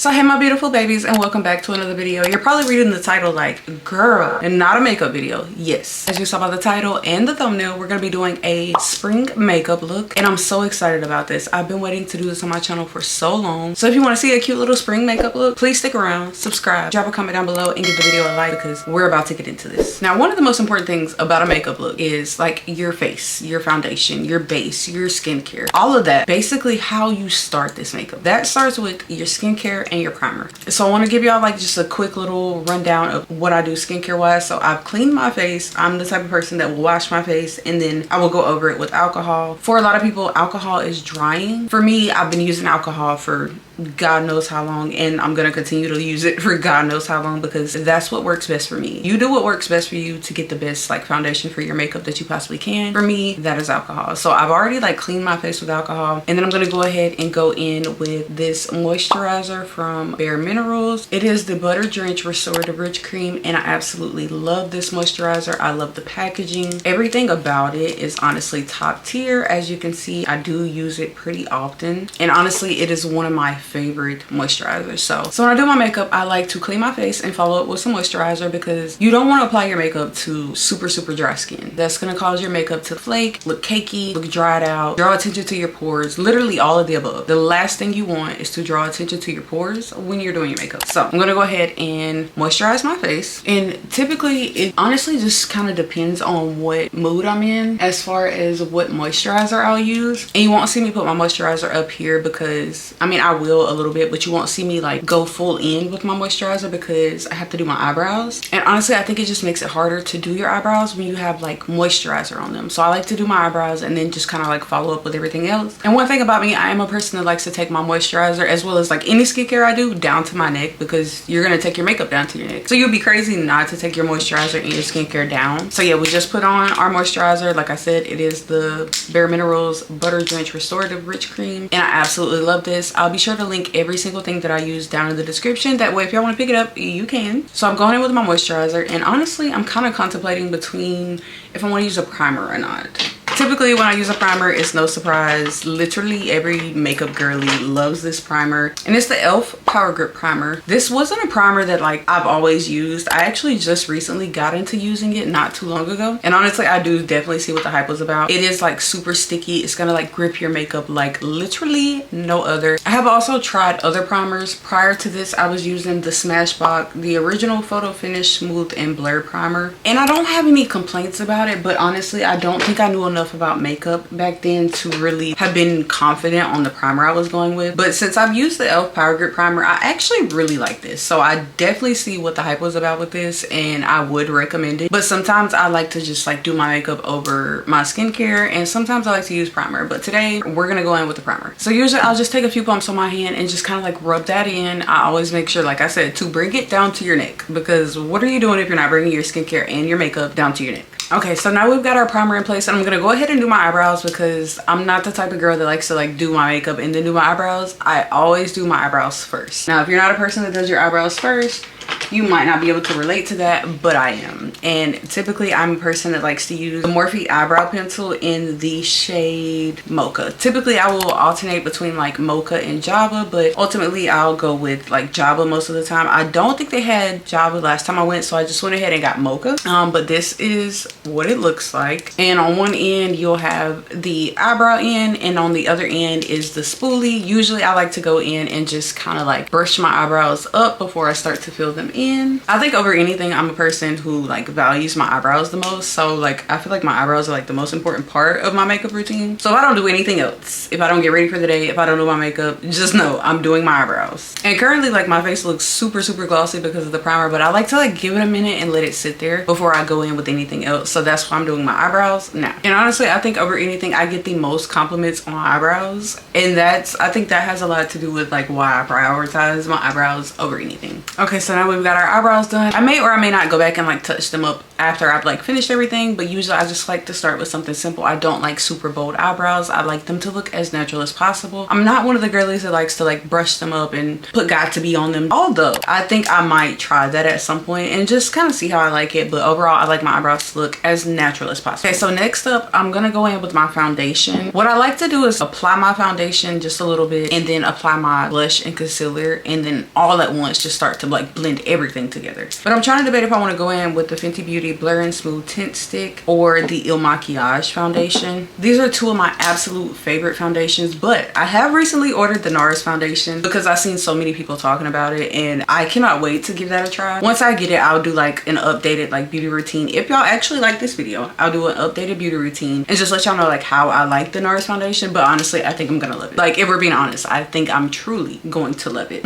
So hey my beautiful babies, and welcome back to another video. You're probably reading the title like, girl, and not a makeup video. Yes, as you saw by the title and the thumbnail, we're gonna be doing a spring makeup look, and I'm so excited about this. I've been waiting to do this on my channel for so long. So if you want to see a cute little spring makeup look, please stick around, subscribe, drop a comment down below, and give the video a like because we're about to get into this. Now, one of the most important things about a makeup look is like your face, your foundation, your base, your skincare, all of that. Basically how you start this makeup. That starts with your skincare and your primer. So I want to give y'all like just a quick little rundown of what I do skincare wise. So I've cleaned my face. I'm the type of person that will wash my face and then I will go over it with alcohol. For a lot of people, alcohol is drying. For me, I've been using alcohol for God knows how long, and I'm gonna continue to use it for God knows how long because that's what works best for me. You do what works best for you to get the best like foundation for your makeup that you possibly can. For me, that is alcohol. So I've already like cleaned my face with alcohol, and then I'm gonna go ahead and go in with this moisturizer from Bare Minerals. It is the Butter Drench Restorative Rich Cream, and I absolutely love this moisturizer. I love the packaging. Everything about it is honestly top tier. As you can see, I do use it pretty often, and honestly it is one of my favorite moisturizers. So when I do my makeup, I like to clean my face and follow up with some moisturizer because you don't want to apply your makeup to super dry skin. That's going to cause your makeup to flake, look cakey, look dried out, draw attention to your pores, literally all of the above. The last thing you want is to draw attention to your pores when you're doing your makeup. So I'm going to go ahead and moisturize my face, and typically it honestly just kind of depends on what mood I'm in as far as what moisturizer I'll use. And you won't see me put my moisturizer up here because I mean I will a little bit, but you won't see me like go full in with my moisturizer because I have to do my eyebrows. And honestly, I think it just makes it harder to do your eyebrows when you have like moisturizer on them. So I like to do my eyebrows and then just kind of like follow up with everything else. And one thing about me, I am a person that likes to take my moisturizer as well as like any skincare I do down to my neck because you're gonna take your makeup down to your neck. So you'd be crazy not to take your moisturizer and your skincare down. So yeah, we just put on our moisturizer. Like I said, it is the Bare Minerals Butter Drench Restorative Rich Cream, and I absolutely love this. I'll be sure to link every single thing that I use down in the description. That way if y'all want to pick it up, you can. So I'm going in with my moisturizer, and honestly I'm kind of contemplating between if I want to use a primer or not. Typically when I use a primer, it's no surprise, literally every makeup girly loves this primer, and it's the e.l.f. Power Grip Primer. This wasn't a primer that like I've always used. I actually just recently got into using it not too long ago, and honestly I do definitely see what the hype was about. It is like super sticky. It's gonna like grip your makeup like literally no other. I have also tried other primers. Prior to this, I was using the Smashbox, the original Photo Finish Smooth and Blur Primer, and I don't have any complaints about it, but honestly I don't think I knew enough about makeup back then to really have been confident on the primer I was going with. But since I've used the e.l.f. Power Grip Primer, I actually really like this. So I definitely see what the hype was about with this, and I would recommend it. But sometimes I like to just like do my makeup over my skincare, and sometimes I like to use primer, but today we're gonna go in with the primer. So usually I'll just take a few bumps on my hand and just kind of like rub that in. I always make sure, like I said, to bring it down to your neck, because what are you doing if you're not bringing your skincare and your makeup down to your neck? Okay, so now we've got our primer in place, and I'm gonna go ahead and do my eyebrows because I'm not the type of girl that likes to like do my makeup and then do my eyebrows. I always do my eyebrows first. Now if you're not a person that does your eyebrows first, you might not be able to relate to that, but I am. And typically I'm a person that likes to use the Morphe eyebrow pencil in the shade Mocha. Typically I will alternate between like Mocha and Java, but ultimately I'll go with like Java most of the time. I don't think they had Java last time I went, so I just went ahead and got Mocha. But this is what it looks like, and on one end you'll have the eyebrow end, and on the other end is the spoolie. Usually I like to go in and just kind of like brush my eyebrows up before I start to fill them in. I think over anything I'm a person who like values my eyebrows the most, so like I feel like my eyebrows are like the most important part of my makeup routine. So if I don't do anything else, if I don't get ready for the day, if I don't do my makeup, just know I'm doing my eyebrows. And currently like my face looks super glossy because of the primer, but I like to like give it a minute and let it sit there before I go in with anything else. So that's why I'm doing my eyebrows now. And honestly I think over anything I get the most compliments on eyebrows, and I think that has a lot to do with like why I prioritize my eyebrows over anything. Okay, so now we've we got our eyebrows done, I may or I may not go back and like touch them up after I've like finished everything, but usually I just like to start with something simple. I don't like super bold eyebrows. I like them to look as natural as possible. I'm not one of the girlies that likes to like brush them up and put got to be on them, although I think I might try that at some point and just kind of see how I like it. But overall, I like my eyebrows to look as natural as possible. Okay, so next up, I'm gonna go in with my foundation. What I like to do is apply my foundation just a little bit and then apply my blush and concealer, and then all at once just start to like blend everything together. But I'm trying to debate if I want to go in with the Fenty Beauty Blur and Smooth Tint Stick or the 𝑦𝒐𝒏𝒆𝒔𝒄𝒓𝒊𝒄𝒆 foundation. These are two of my absolute favorite foundations, but I have recently ordered the NARS foundation because I've seen so many people talking about it and I cannot wait to give that a try. Once I get it, I'll do like an updated like beauty routine. If y'all actually like this video, I'll do an updated beauty routine and just let y'all know like how I like the NARS foundation. But honestly, I think I'm gonna love it. Like, if we're being honest, I think I'm truly going to love it.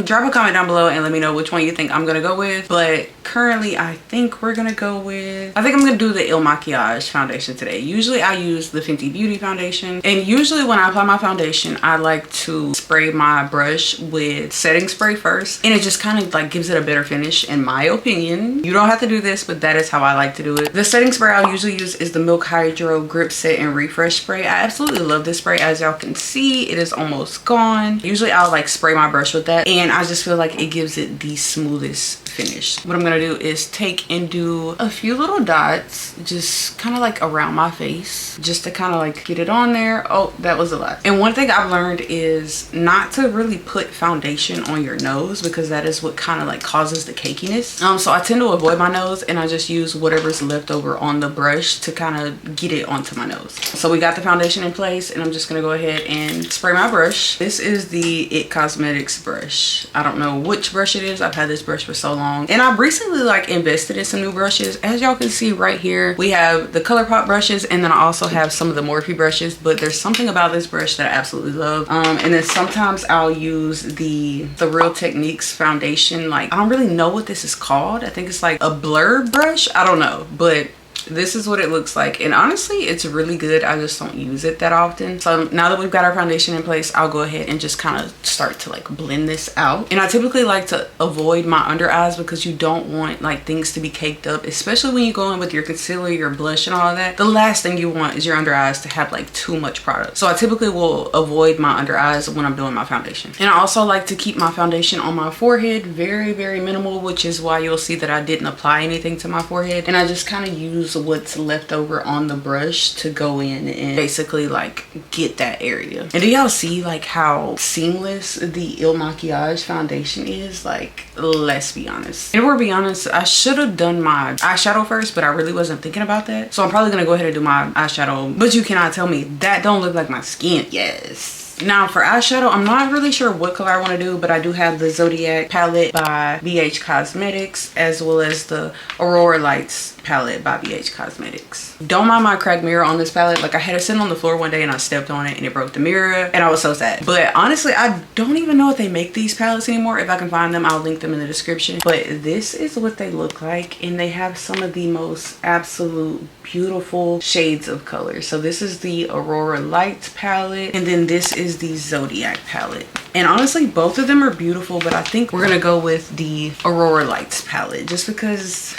Drop a comment down below and let me know which one you think I'm gonna go with. But currently, I think we're gonna go with, I think I'm gonna do the 𝑦𝒐𝒏𝒆𝒔𝒄𝒓𝒊𝒄𝒆 foundation today. Usually I use the Fenty Beauty foundation, and usually when I apply my foundation, I like to spray my brush with setting spray first, and it just kind of like gives it a better finish in my opinion. You don't have to do this, but that is how I like to do it. The setting spray I'll usually use is the Milk Hydro Grip Set and Refresh spray. I absolutely love this spray. As y'all can see, it is almost gone. Usually I'll like spray my brush with that, and I just feel like it gives it the smoothest finish. What I'm gonna do is take and do a few little dots just kind of like around my face, just to kind of like get it on there. Oh, that was a lot. And one thing I've learned is not to really put foundation on your nose, because that is what kind of like causes the cakiness. So I tend to avoid my nose, and I just use whatever's left over on the brush to kind of get it onto my nose. So we got the foundation in place, and I'm just gonna go ahead and spray my brush. This is the IT Cosmetics brush. I don't know which brush it is. I've had this brush for so long, and I've recently like invested in some new brushes. As y'all can see right here, we have the ColourPop brushes, and then I also have some of the Morphe brushes. But there's something about this brush that I absolutely love. And then sometimes I'll use the Real Techniques foundation. Like, I don't really know what this is called. I think it's like a blur brush. I don't know, but this is what it looks like, and honestly it's really good. I just don't use it that often. So now that we've got our foundation in place, I'll go ahead and just kind of start to like blend this out. And I typically like to avoid my under eyes because you don't want like things to be caked up, especially when you go in with your concealer, your blush and all of that. The last thing you want is your under eyes to have like too much product. So I typically will avoid my under eyes when I'm doing my foundation. And I also like to keep my foundation on my forehead very, very minimal, which is why you'll see that I didn't apply anything to my forehead, and I just kind of use what's left over on the brush to go in and basically like get that area. And do y'all see like how seamless the 𝑦𝒐𝒏𝒆𝒔𝒄𝒓𝒊𝒄𝒆 foundation is? Like, let's be honest. And we'll be honest, I should have done my eyeshadow first, but I really wasn't thinking about that. So I'm probably gonna go ahead and do my eyeshadow, but you cannot tell me that don't look like my skin. Yes. Now for eyeshadow, I'm not really sure what color I want to do, but I do have the Zodiac palette by BH Cosmetics, as well as the Aurora Lights palette by BH Cosmetics. Don't mind my cracked mirror on this palette. Like, I had it sitting on the floor one day and I stepped on it and it broke the mirror, and I was so sad. But honestly, I don't even know if they make these palettes anymore. If I can find them, I'll link them in the description. But this is what they look like, and they have some of the most absolute beautiful shades of color. So this is the Aurora Lights palette, and then this is the Zodiac palette. And honestly, both of them are beautiful, but I think we're gonna go with the Aurora Lights palette just because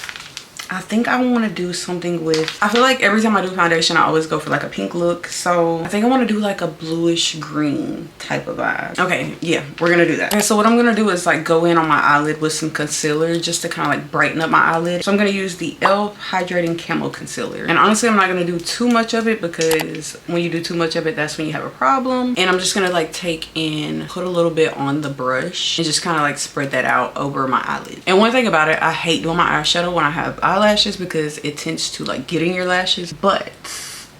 I think I want to do something with, I feel like every time I do foundation I always go for like a pink look, so I think I want to do like a bluish green type of vibe. Okay, yeah, we're gonna do that. Okay, so what I'm gonna do is like go in on my eyelid with some concealer just to kind of like brighten up my eyelid. So I'm gonna use the e.l.f. Hydrating Camo Concealer, and honestly I'm not gonna do too much of it because when you do too much of it, that's when you have a problem. And I'm just gonna like take and put a little bit on the brush and just kind of like spread that out over my eyelid. And one thing about it, I hate doing my eyeshadow when I have eyelashes because it tends to like get in your lashes, but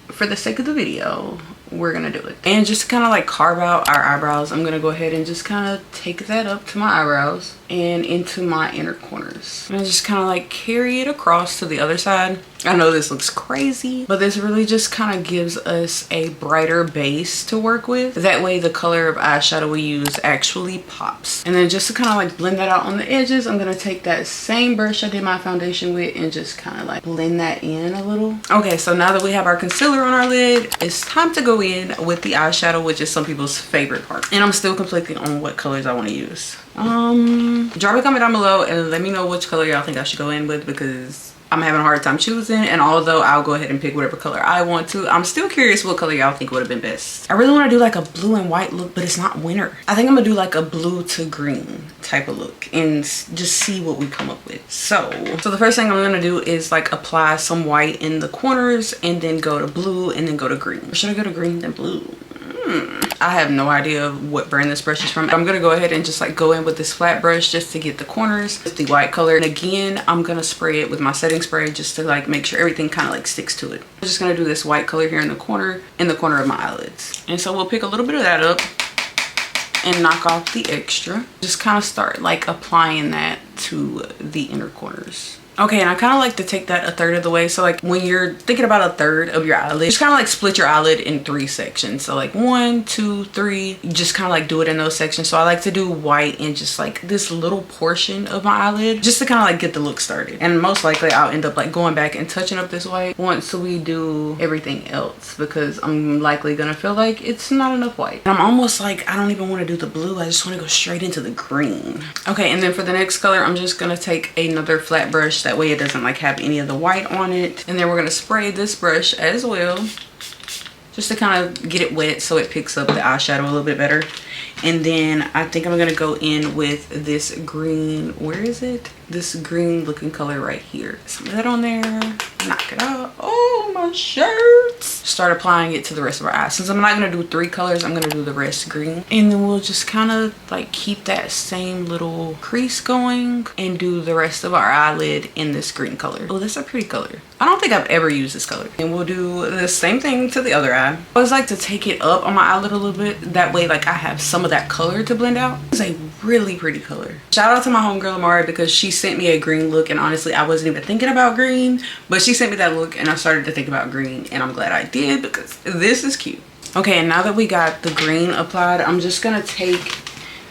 for the sake of the video, we're gonna do it. And just to kind of like carve out our eyebrows, I'm gonna go ahead and just kind of take that up to my eyebrows and into my inner corners, and just kind of like carry it across to the other side. I know this looks crazy, but this really just kind of gives us a brighter base to work with. That way the color of eyeshadow we use actually pops. And then just to kind of like blend that out on the edges, I'm gonna take that same brush I did my foundation with and just kind of like blend that in a little. Okay, so now that we have our concealer on our lid, it's time to go in with the eyeshadow, which is some people's favorite part. And I'm still conflicted on what colors I want to use. Drop a comment down below and let me know which color y'all think I should go in with, because I'm having a hard time choosing. And although I'll go ahead and pick whatever color I want to, I'm still curious what color y'all think would have been best. I really want to do like a blue and white look, but it's not winter. I think I'm gonna do like a blue to green type of look and just see what we come up with. So the first thing I'm gonna do is like apply some white in the corners and then go to blue and then go to green. Or should I go to green then blue? I have no idea what brand this brush is from. I'm gonna go ahead and just like go in with this flat brush just to get the corners with the white color. And again, I'm gonna spray it with my setting spray just to like make sure everything kind of like sticks to it. I'm just gonna do this white color here in the corner of my eyelids. And so we'll pick a little bit of that up and knock off the extra. Just kind of start like applying that to the inner corners. Okay, and I kind of like to take that a third of the way. So like when you're thinking about a third of your eyelid, just kind of like split your eyelid in 3 sections. So like 1, 2, 3, you just kind of like do it in those sections. So I like to do white in just like this little portion of my eyelid just to kind of like get the look started. And most likely I'll end up like going back and touching up this white once we do everything else, because I'm likely gonna feel like it's not enough white. And I'm almost like, I don't even want to do the blue. I just want to go straight into the green. Okay, and then for the next color, I'm just gonna take another flat brush. That way it doesn't like have any of the white on it. And then we're gonna spray this brush as well, just to kind of get it wet so it picks up the eyeshadow a little bit better. And then I think I'm gonna go in with this green, where is it? This green looking color right here. Some of that on there, knock it out. Oh, my shirt. Start applying it to the rest of our eyes. Since I'm not gonna do 3 colors, I'm gonna do the rest green. And then we'll just kind of like keep that same little crease going and do the rest of our eyelid in this green color. Oh, that's a pretty color. I don't think I've ever used this color. And we'll do the same thing to the other eye. I always like to take it up on my eyelid a little bit. That way, like I have some of that color to blend out. It's a really pretty color. Shout out to my homegirl Amari, because she sent me a green look, and honestly I wasn't even thinking about green, but she sent me that look and I started to think about green, and I'm glad I did because this is cute. Okay, and now that we got the green applied, I'm just gonna take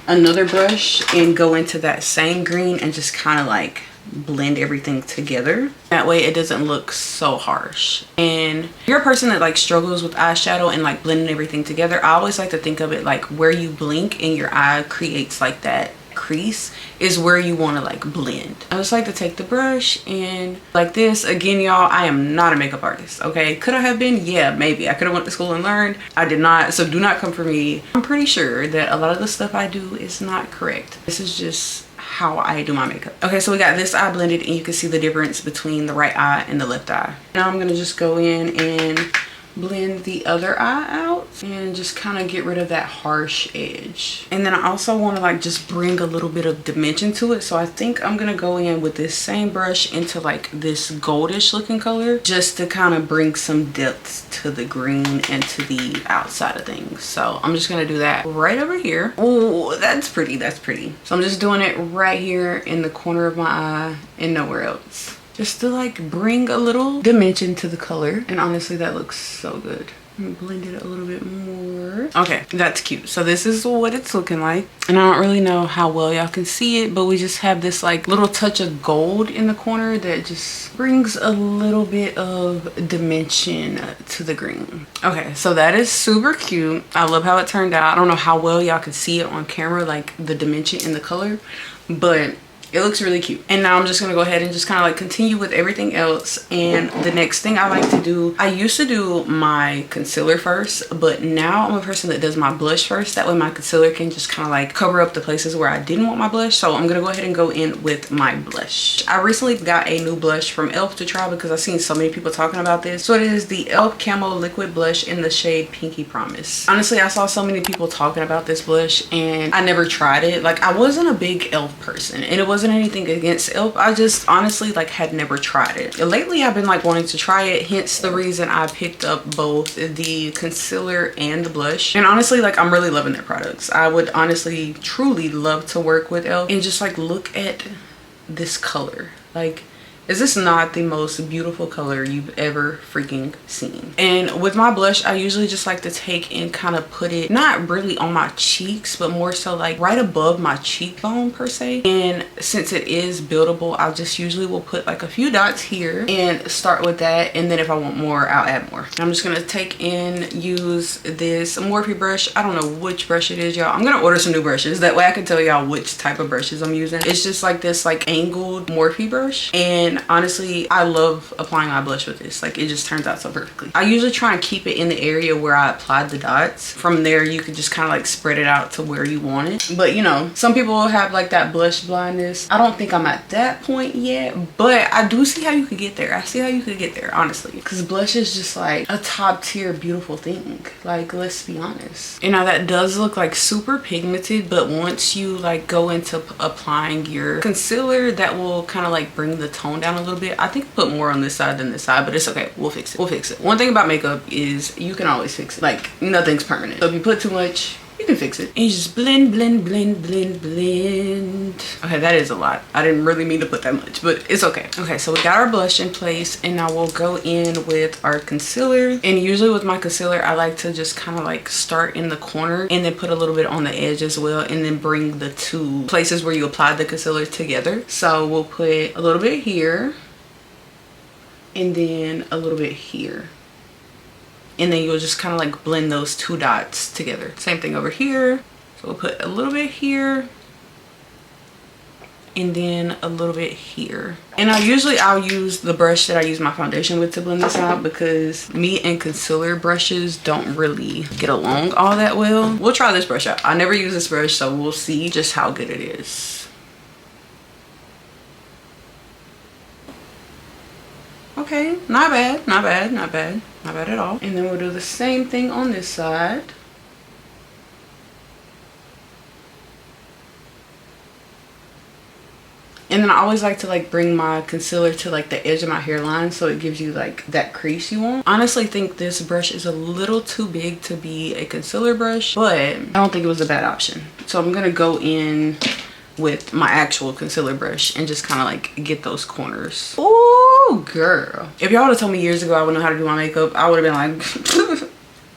another brush and go into that same green and just kind of like blend everything together. That way it doesn't look so harsh. And if you're a person that like struggles with eyeshadow and like blending everything together, I always like to think of it like where you blink and your eye creates like that crease is where you want to like blend. I just like to take the brush and like this. Again, y'all, I am not a makeup artist, okay? Could I have been? Yeah, maybe. I could have went to school and learned. I did not, so do not come for me. I'm pretty sure that a lot of the stuff I do is not correct. This is just how I do my makeup. Okay, so we got this eye blended, and you can see the difference between the right eye and the left eye. Now I'm gonna just go in and blend the other eye out and just kind of get rid of that harsh edge. And then I also want to like just bring a little bit of dimension to it, so I think I'm gonna go in with this same brush into like this goldish looking color just to kind of bring some depth to the green and to the outside of things. So I'm just gonna do that right over here. Oh, that's pretty, that's pretty. So I'm just doing it right here in the corner of my eye and nowhere else, just to like bring a little dimension to the color. And honestly, that looks so good. Blend it a little bit more. Okay, that's cute. So this is what it's looking like. And I don't really know how well y'all can see it, but we just have this like little touch of gold in the corner that just brings a little bit of dimension to the green. Okay, so that is super cute. I love how it turned out. I don't know how well y'all can see it on camera, like the dimension in the color, but it looks really cute. And now I'm just gonna go ahead and just kind of like continue with everything else. And the next thing I like to do, I used to do my concealer first, but now I'm a person that does my blush first. That way my concealer can just kind of like cover up the places where I didn't want my blush. So I'm gonna go ahead and go in with my blush. I recently got a new blush from e.l.f. to try because I've seen so many people talking about this. So it is the e.l.f. Camo Liquid Blush in the shade Pinky Promise. Honestly, I saw so many people talking about this blush and I never tried it. Like, I wasn't a big e.l.f. person, and it wasn't anything against e.l.f. I just honestly like had never tried it. Lately I've been like wanting to try it, hence the reason I picked up both the concealer and the blush. And honestly, like, I'm really loving their products. I would honestly truly love to work with e.l.f. and just like look at this color. Like, Is this not the most beautiful color you've ever freaking seen? And with my blush, I usually just like to take and kind of put it not really on my cheeks, but more so like right above my cheekbone per se. And since it is buildable, I just usually will put like a few dots here and start with that. And then if I want more, I'll add more. I'm just gonna take and use this Morphe brush. I don't know which brush it is, y'all. I'm gonna order some new brushes. That way I can tell y'all which type of brushes I'm using. It's just like this like angled Morphe brush. And honestly, I love applying my blush with this. Like, it just turns out so perfectly. I usually try and keep it in the area where I applied the dots. From there, you could just kind of like spread it out to where you want it. But you know, some people have like that blush blindness. I don't think I'm at that point yet, but I do see how you could get there. I see how you could get there, honestly, because blush is just like a top tier beautiful thing. Like, let's be honest. You know, that does look like super pigmented, but once you like go into applying your concealer, that will kind of like bring the tone down a little bit. I think put more on this side than this side, but it's okay. We'll fix it. We'll fix it. One thing about makeup is you can always fix it. Like, nothing's permanent. So if you put too much, you can fix it. And you just blend, blend, blend, blend, blend. Okay, that is a lot. I didn't really mean to put that much, but it's okay. Okay, so we got our blush in place, and now we'll go in with our concealer. And usually with my concealer, I like to just kind of like start in the corner and then put a little bit on the edge as well, and then bring the two places where you applied the concealer together. So we'll put a little bit here and then a little bit here. And then you'll just kind of like blend those two dots together. Same thing over here. So we'll put a little bit here and then a little bit here. And I'll use the brush that I use my foundation with to blend this out, because me and concealer brushes don't really get along all that well. We'll try this brush out. I never use this brush, so we'll see just how good it is. Okay, not bad, not bad, not bad, not bad at all. And then we'll do the same thing on this side. And then I always like to like bring my concealer to like the edge of my hairline, so it gives you like that crease you want. Honestly, think this brush is a little too big to be a concealer brush, but I don't think it was a bad option. So I'm gonna go in with my actual concealer brush and just kind of like get those corners. Oh girl, if y'all would have told me years ago I wouldn't know how to do my makeup, I would have been like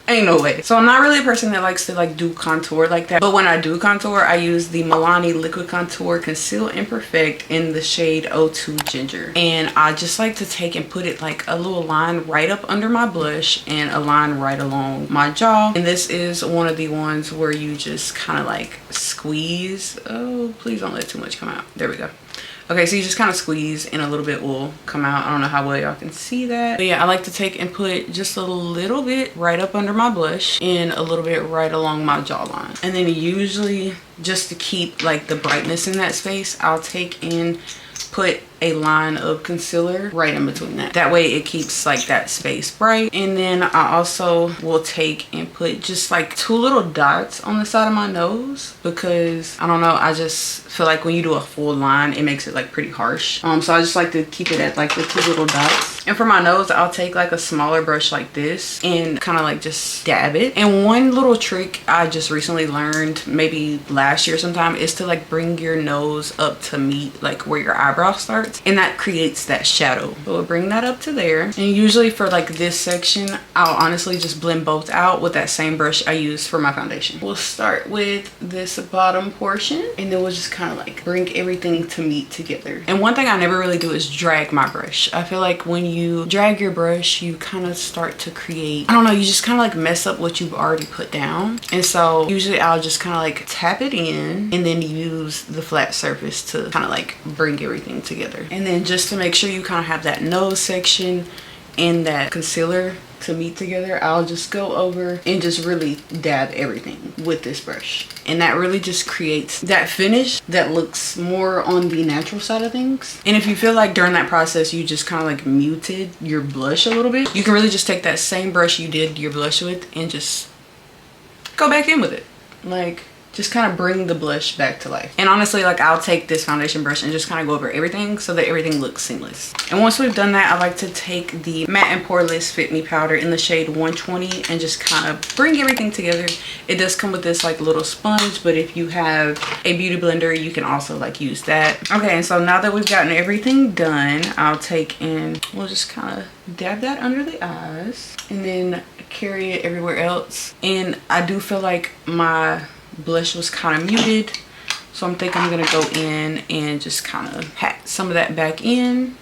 ain't no way. So I'm not really a person that likes to like do contour like that, but when I do contour, I use the Milani liquid contour conceal and perfect in the shade 02 ginger. And I just like to take and put it like a little line right up under my blush and a line right along my jaw. And this is one of the ones where you just kind of like squeeze. Oh, please don't let too much come out. There we go. Okay, so you just kind of squeeze and a little bit will come out. I don't know how well y'all can see that. But yeah, I like to take and put just a little bit right up under my blush and a little bit right along my jawline. And then usually, just to keep like the brightness in that space, I'll take and put a line of concealer right in between that. That way it keeps like that space bright. And then I also will take and put just like two little dots on the side of my nose, because I don't know, I just feel like when you do a full line, it makes it like pretty harsh. So I just like to keep it at like the two little dots. And for my nose, I'll take like a smaller brush like this and kind of like just dab it. And one little trick I just recently learned, maybe last year sometime, is to like bring your nose up to meet like where your eyebrow starts, and that creates that shadow. So we'll bring that up to there. And usually for like this section, I'll honestly just blend both out with that same brush I use for my foundation. We'll start with this bottom portion, and then we'll just kind of like bring everything to meet together. And one thing I never really do is drag my brush. I feel like when you drag your brush, you kind of start to create, I don't know, you just kind of like mess up what you've already put down. And so usually I'll just kind of like tap it in and then use the flat surface to kind of like bring everything together. And then just to make sure you kind of have that nose section and that concealer to meet together, I'll just go over and just really dab everything with this brush. And that really just creates that finish that looks more on the natural side of things. And if you feel like during that process you just kind of like muted your blush a little bit, you can really just take that same brush you did your blush with and just go back in with it. Like, just kind of bring the blush back to life. And honestly, like I'll take this foundation brush and just kind of go over everything so that everything looks seamless. And once we've done that, I like to take the Matte and Poreless Fit Me powder in the shade 120 and just kind of bring everything together. It does come with this like little sponge, but if you have a beauty blender, you can also like use that. Okay, and so now that we've gotten everything done, I'll take in, we'll just kind of dab that under the eyes and then carry it everywhere else. And I do feel like my blush was kind of muted, so I'm thinking I'm gonna go in and just kind of pat some of that back in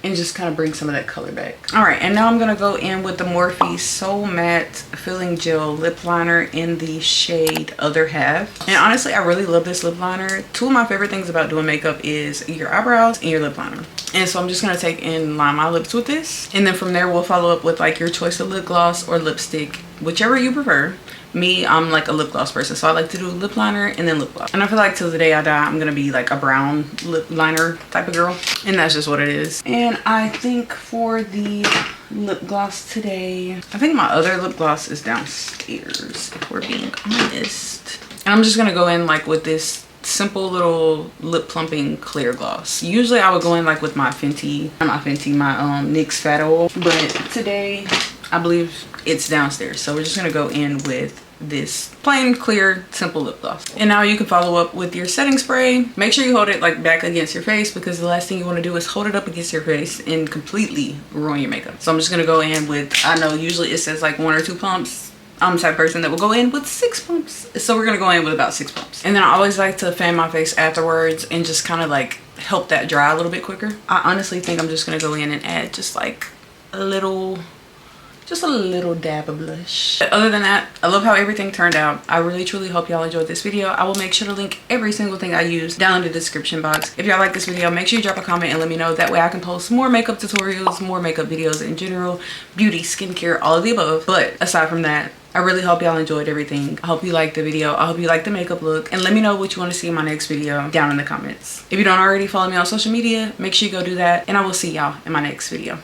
and just kind of bring some of that color back. All right, and now I'm gonna go in with the Morphe So Matte Filling Gel Lip Liner in the shade Other Half. And honestly, I really love this lip liner. Two of my favorite things about doing makeup is your eyebrows and your lip liner. And so I'm just gonna take and line my lips with this. And then from there, we'll follow up with like your choice of lip gloss or lipstick, whichever you prefer. Me, I'm like a lip gloss person, so I like to do lip liner and then lip gloss. And I feel like till the day I die, I'm gonna be like a brown lip liner type of girl, and that's just what it is. And I think for the lip gloss today, I think my other lip gloss is downstairs, if we're being honest. And I'm just gonna go in like with this simple little lip plumping clear gloss. Usually I would go in like with my Fenty, my NYX Fat Oil, but today I believe it's downstairs, so we're just gonna go in with this plain clear simple lip gloss. And now you can follow up with your setting spray. Make sure you hold it like back against your face, because the last thing you want to do is hold it up against your face and completely ruin your makeup. So I'm just gonna go in with, I know usually it says like 1 or 2 pumps. I'm the type of person that will go in with 6 pumps, so we're gonna go in with about 6 pumps. And then I always like to fan my face afterwards and just kind of like help that dry a little bit quicker. I honestly think I'm just gonna go in and add just like a little dab of blush. But other than that, I love how everything turned out. I really truly hope y'all enjoyed this video. I will make sure to link every single thing I use down in the description box. If y'all like this video, make sure you drop a comment and let me know. That way I can post more makeup tutorials, more makeup videos in general, beauty, skincare, all of the above. But aside from that, I really hope y'all enjoyed everything. I hope you liked the video. I hope you liked the makeup look. And let me know what you want to see in my next video down in the comments. If you don't already follow me on social media, make sure you go do that. And I will see y'all in my next video.